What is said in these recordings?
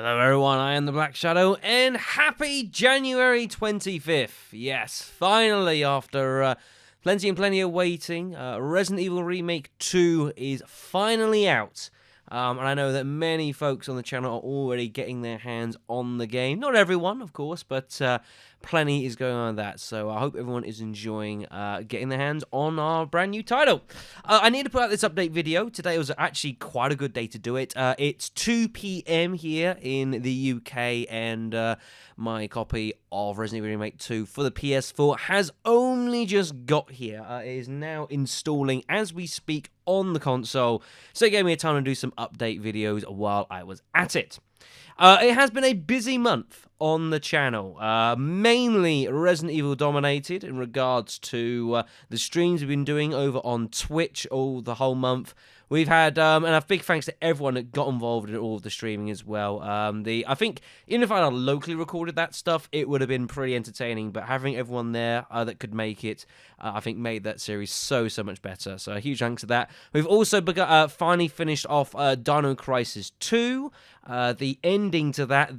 Hello everyone, I am the Black Shadow, and happy January 25th! Yes, finally, after plenty and plenty of waiting, Resident Evil Remake 2 is finally out. And I know that many folks on the channel are already getting their hands on the game. Not everyone, of course, but plenty is going on with that. So I hope everyone is enjoying getting their hands on our brand new title. I need to put out this update video. Today was actually quite a good day to do it. It's 2 p.m. here in the UK, and my copy of Resident Evil Remake 2 for the PS4 has only just got here. It is now installing as we speak on the console, so it gave me a time to do some update videos while I was at it. It has been a busy month on the channel, mainly Resident Evil dominated in regards to the streams we've been doing over on Twitch the whole month. We've had, and a big thanks to everyone that got involved in all of the streaming as well. I think, even if I had locally recorded that stuff, it would have been pretty entertaining, but having everyone there that could make it, I think made that series so much better. So a huge thanks to that. We've also finally finished off Dino Crisis 2, the ending to that,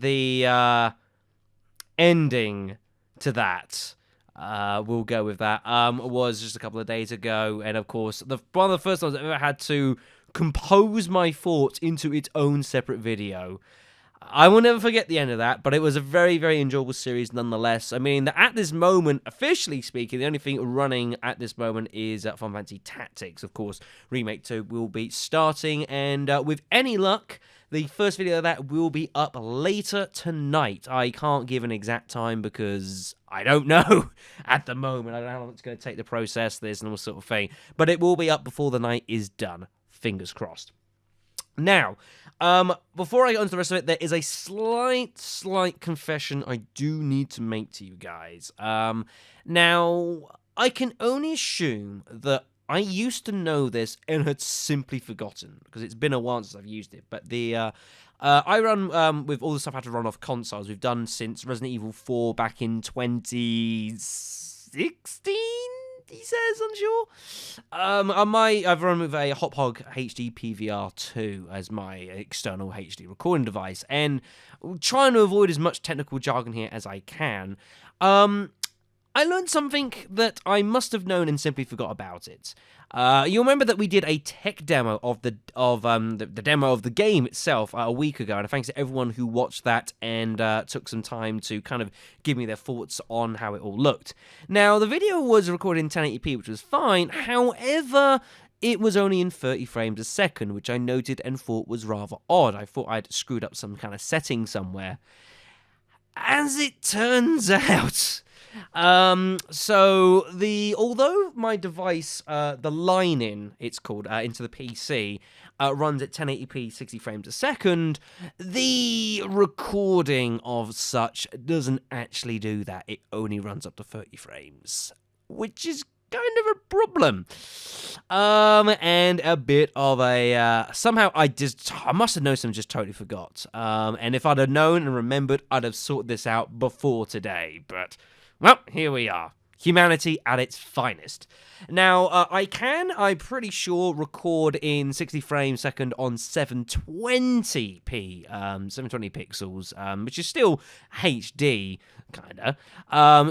we'll go with that, was just a couple of days ago, and of course, one of the first times I've ever had to compose my thoughts into its own separate video. I will never forget the end of that, but it was a very enjoyable series nonetheless. I mean, at this moment, officially speaking, the only thing running at this moment is Final Fantasy Tactics. Of course, Remake 2 will be starting, and with any luck, the first video of that will be up later tonight. I can't give an exact time because I don't know at the moment. I don't know how long it's going to take to process this and all sort of thing. But it will be up before the night is done. Fingers crossed. Now, before I get on to the rest of it, there is a slight confession I do need to make to you guys. Now, I can only assume that I used to know this and had simply forgotten, because it's been a while since I've used it, but I run with all the stuff I had to run off consoles we've done since Resident Evil 4 back in 2016, he says, I'm sure. I've run with a Hop Hog HD PVR2 as my external HD recording device, and trying to avoid as much technical jargon here as I can. I learned something that I must have known and simply forgot about it. You'll remember that we did a tech demo of the demo of the game itself a week ago, and thanks to everyone who watched that and took some time to kind of give me their thoughts on how it all looked. Now, the video was recorded in 1080p, which was fine. However, it was only in 30 frames a second, which I noted and thought was rather odd. I thought I'd screwed up some kind of setting somewhere. As it turns out, although my device, the line-in, it's called, into the PC, runs at 1080p 60 frames a second, the recording of such doesn't actually do that. It only runs up to 30 frames, which is kind of a problem. And a bit of a, somehow I must have known something, just totally forgot. And if I'd have known and remembered, I'd have sorted this out before today, but well, here we are. Humanity at its finest. Now, I'm pretty sure, record in 60 frames a second on 720p, 720 pixels, which is still HD, kinda.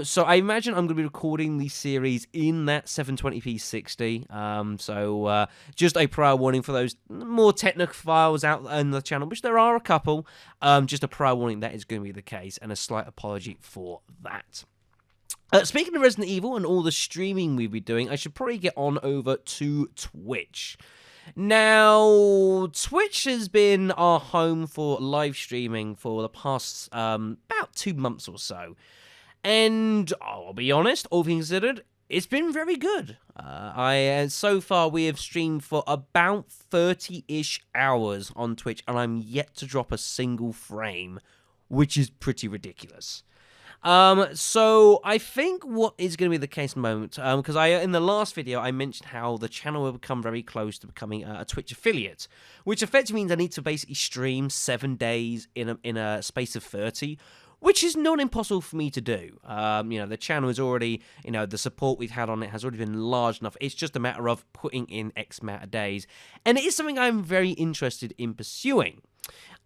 So I imagine I'm going to be recording the series in that 720p 60. So just a prior warning for those more technical files out on the channel, which there are a couple. Just a prior warning that is going to be the case, and a slight apology for that. Speaking of Resident Evil and all the streaming we've been doing, I should probably get on over to Twitch. Now, Twitch has been our home for live streaming for the past about 2 months or so. And I'll be honest, all things considered, it's been very good. So far, we have streamed for about 30-ish hours on Twitch, and I'm yet to drop a single frame, which is pretty ridiculous. So I think what is going to be the case at the moment, because in the last video I mentioned how the channel will become very close to becoming a Twitch affiliate, which effectively means I need to basically stream 7 days in a space of 30, which is not impossible for me to do. The channel is already, the support we've had on it has already been large enough. It's just a matter of putting in X amount of days, and it is something I'm very interested in pursuing.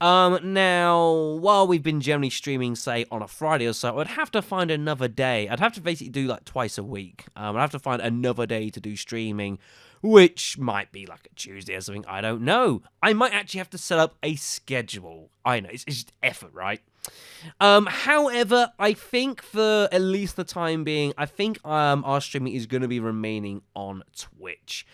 Now, while we've been generally streaming, say, on a Friday or so, I'd have to find another day. I'd have to basically do, like, twice a week. I'd have to find another day to do streaming, which might be, like, a Tuesday or something. I don't know. I might actually have to set up a schedule. I know, it's just effort, right? However, I think for at least the time being, I think our streaming is going to be remaining on Twitch.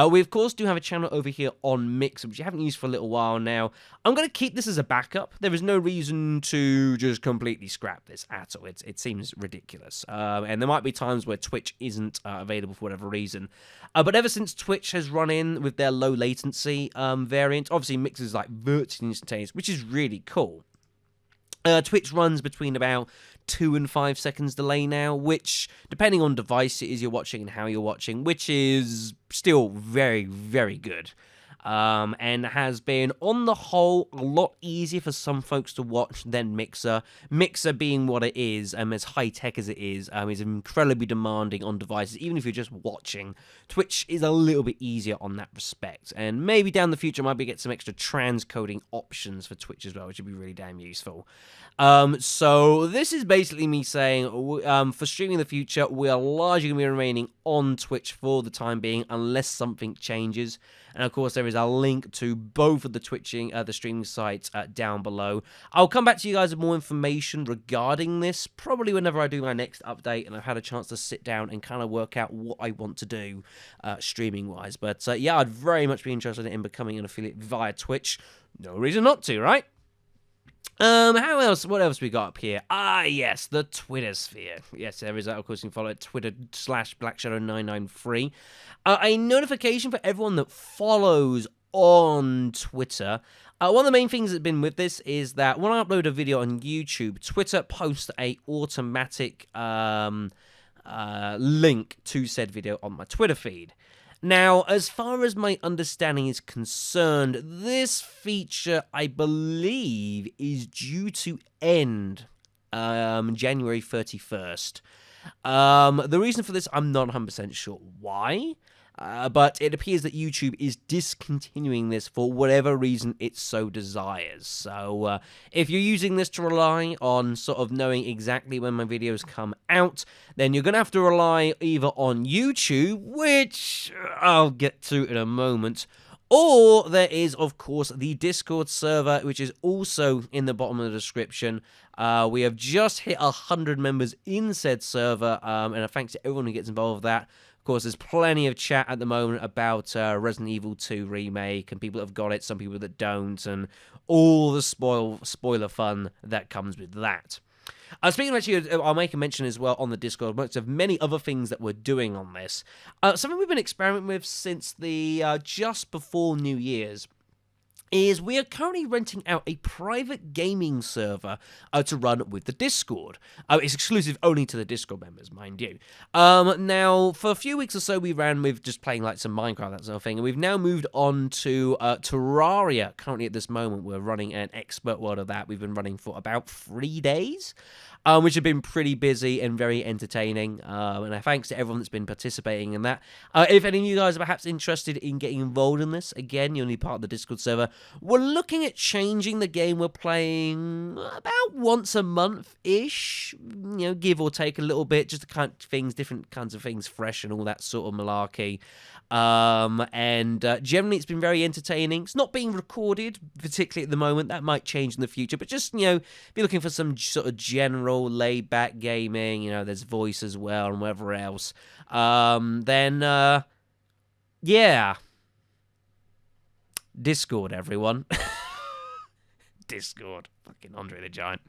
We, of course, do have a channel over here on Mixer, which I haven't used for a little while now. I'm going to keep this as a backup. There is no reason to just completely scrap this at all. It seems ridiculous. And there might be times where Twitch isn't available for whatever reason. But ever since Twitch has run in with their low latency variant, obviously Mixer is like virtually instantaneous, which is really cool. Twitch runs between about 2 and 5 seconds delay now, which, depending on device it is you're watching and how you're watching, which is still very, very good. And has been, on the whole, a lot easier for some folks to watch than Mixer. Mixer being what it is, as high-tech as it is incredibly demanding on devices, even if you're just watching. Twitch is a little bit easier on that respect, and maybe down the future might be get some extra transcoding options for Twitch as well, which would be really damn useful. So this is basically me saying, for streaming in the future, we are largely going to be remaining on Twitch for the time being, unless something changes. And of course, there is a link to both of the the streaming sites down below. I'll come back to you guys with more information regarding this, probably whenever I do my next update, and I've had a chance to sit down and kind of work out what I want to do streaming-wise. But yeah, I'd very much be interested in becoming an affiliate via Twitch. No reason not to, right? How else? What else we got up here? Yes, the Twitter sphere. Yes, there is that. Of course, you can follow at Twitter/BlackShadow993. A notification for everyone that follows on Twitter. One of the main things that's been with this is that when I upload a video on YouTube, Twitter posts a automatic link to said video on my Twitter feed. Now, as far as my understanding is concerned, this feature, I believe, is due to end January 31st. The reason for this, I'm not 100% sure why. But it appears that YouTube is discontinuing this for whatever reason it so desires. So if you're using this to rely on sort of knowing exactly when my videos come out, then you're going to have to rely either on YouTube, which I'll get to in a moment, or there is, of course, the Discord server, which is also in the bottom of the description. We have just hit 100 members in said server, and thanks to everyone who gets involved with that. Of course, there's plenty of chat at the moment about Resident Evil 2 Remake, and people that have got it, some people that don't, and all the spoiler fun that comes with that. Speaking of actually, I'll make a mention as well on the Discord, amongst of many other things that we're doing on this. Something we've been experimenting with since the just before New Year's is we are currently renting out a private gaming server to run with the Discord. It's exclusive only to the Discord members, mind you. Now, for a few weeks or so, we ran with just playing like some Minecraft, that sort of thing, and we've now moved on to Terraria. Currently, at this moment, we're running an expert world of that. We've been running for about 3 days. Which have been pretty busy and very entertaining, and thanks to everyone that's been participating in that. If any of you guys are perhaps interested in getting involved in this, again, you're only part of the Discord server. We're looking at changing the game we're playing about once a month-ish, give or take a little bit, just to kind of things, different kinds of things, fresh and all that sort of malarkey. And generally it's been very entertaining. It's not being recorded, particularly at the moment. That might change in the future, but just, be looking for some sort of general laid-back gaming. There's voice as well and whatever else. Yeah. Discord, everyone. Discord. Fucking Andre the Giant.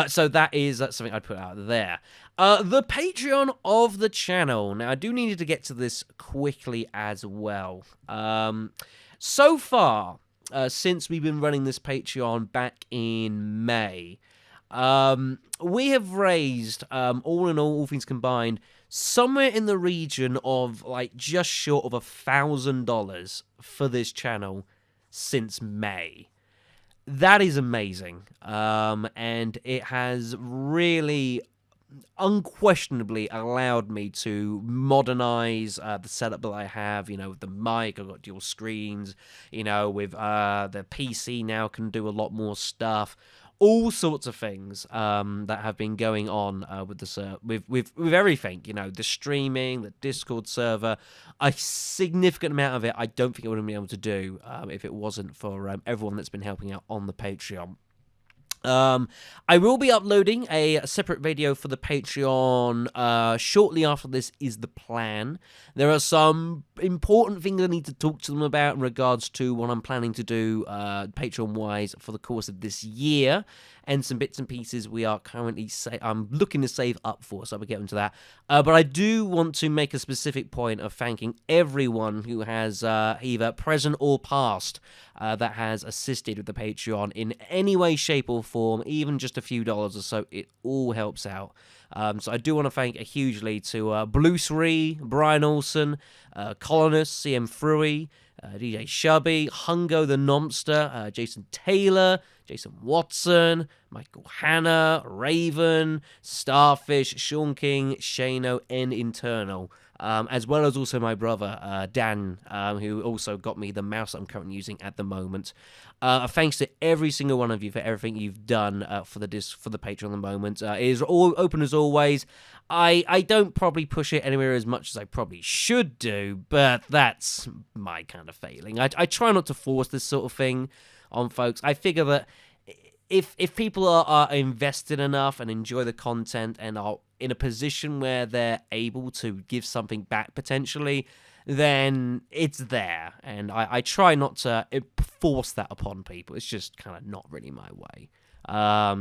So that's something I'd put out there. The Patreon of the channel. Now, I do need to get to this quickly as well. So far, since we've been running this Patreon back in May, we have raised, all in all things combined, somewhere in the region of, like, just short of $1,000 for this channel since May. That is amazing, and it has really unquestionably allowed me to modernize the setup that I have. With the mic, I've got dual screens. With the PC now can do a lot more stuff. All sorts of things that have been going on with the with everything. The streaming, the Discord server, a significant amount of it. I don't think I would have been able to do if it wasn't for everyone that's been helping out on the Patreon. I will be uploading a separate video for the Patreon shortly after this is the plan. There are some important things I need to talk to them about in regards to what I'm planning to do Patreon-wise for the course of this year, and some bits and pieces we are currently I'm looking to save up for, so I'll be getting to that. But I do want to make a specific point of thanking everyone who has either present or past that has assisted with the Patreon in any way, shape, or form, even just a few dollars or so. It all helps out. So I do want to thank hugely to Blue Sree, Brian Olsen, Colonist, CM Fruey, DJ Shubby, Hungo the Nomster, Jason Taylor, Jason Watson, Michael Hanna, Raven, Starfish, Sean King, Shano, and Internal. As well as also my brother, Dan, who also got me the mouse that I'm currently using at the moment. Thanks to every single one of you for everything you've done for the Patreon at the moment. It is all open as always. I don't probably push it anywhere as much as I probably should do, but that's my kind of failing. I try not to force this sort of thing on folks. I figure that if people are invested enough and enjoy the content and are in a position where they're able to give something back potentially, then it's there. And I try not to force that upon people. It's just kind of not really my way.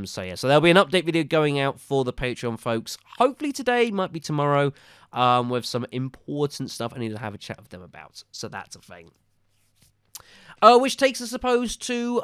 So there'll be an update video going out for the Patreon folks. Hopefully today, might be tomorrow, with some important stuff I need to have a chat with them about. So that's a thing. Which takes us, I suppose, to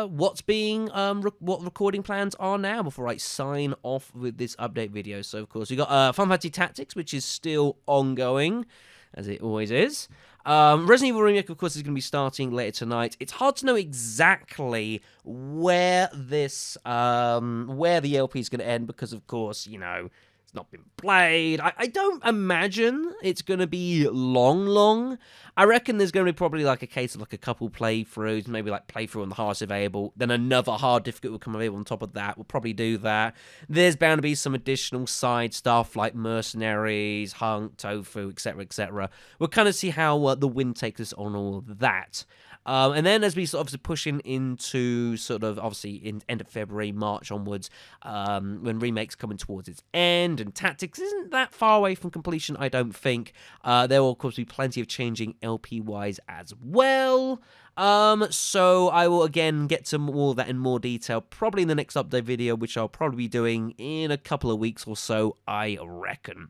what recording plans are now before I sign off with this update video. So, of course, we got Final Fantasy Tactics, which is still ongoing, as it always is. Resident Evil Remake, of course, is going to be starting later tonight. It's hard to know exactly where this, where the LP is going to end because, of course, it's not been played. I don't imagine it's going to be long. I reckon there's going to be probably like a case of like a couple playthroughs, maybe like playthrough on the hardest available, then another hard difficult will come available on top of that. We'll probably do that. There's bound to be some additional side stuff like Mercenaries, Hunk, Tofu, etc. We'll kind of see how the wind takes us on all of that. And then as we sort of pushing into sort of obviously in end of February, March onwards, when Remake's coming towards its end and Tactics isn't that far away from completion, I don't think. There will of course be plenty of changing LP-wise as well. So I will again get to more of that in more detail, probably in the next update video, which I'll probably be doing in a couple of weeks or so, I reckon.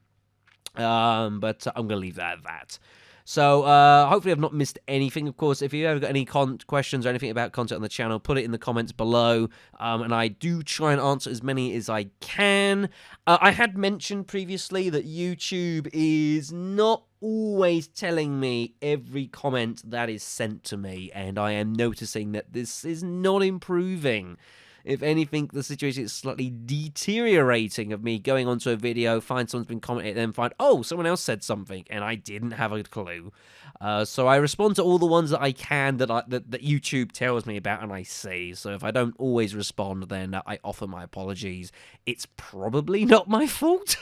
But I'm going to leave that at that. So, hopefully I've not missed anything. Of course, if you've ever got any questions or anything about content on the channel, put it in the comments below, and I do try and answer as many as I can. I had mentioned previously that YouTube is not always telling me every comment that is sent to me, and I am noticing that this is not improving. If anything, the situation is slightly deteriorating of me going onto a video, find someone's been commenting, then find, oh, someone else said something, and I didn't have a clue. So I respond to all the ones that I can that YouTube tells me about and I see. So if I don't always respond, then I offer my apologies. It's probably not my fault.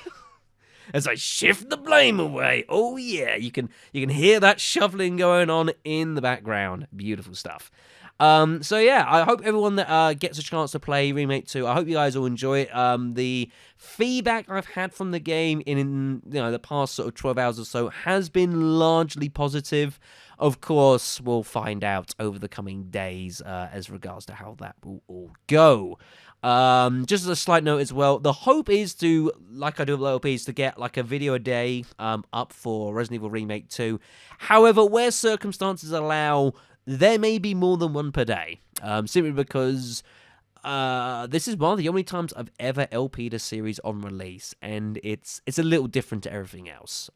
As I shift the blame away. Oh yeah, you can hear that shuffling going on in the background. Beautiful stuff. So yeah, I hope everyone that gets a chance to play Remake 2, I hope you guys all enjoy it. The feedback I've had from the game in the past sort of 12 hours or so has been largely positive. Of course, we'll find out over the coming days as regards to how that will all go. Just as a slight note as well, the hope is to, like I do with LPs, to get like a video a day up for Resident Evil Remake 2. However, where circumstances allow, there may be more than one per day, simply because this is one of the only times I've ever LP'd a series on release, and it's a little different to everything else.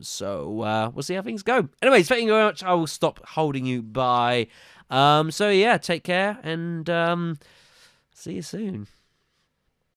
So we'll see how things go. Anyways, thank you very much. I will stop holding you by. So yeah, take care, and see you soon.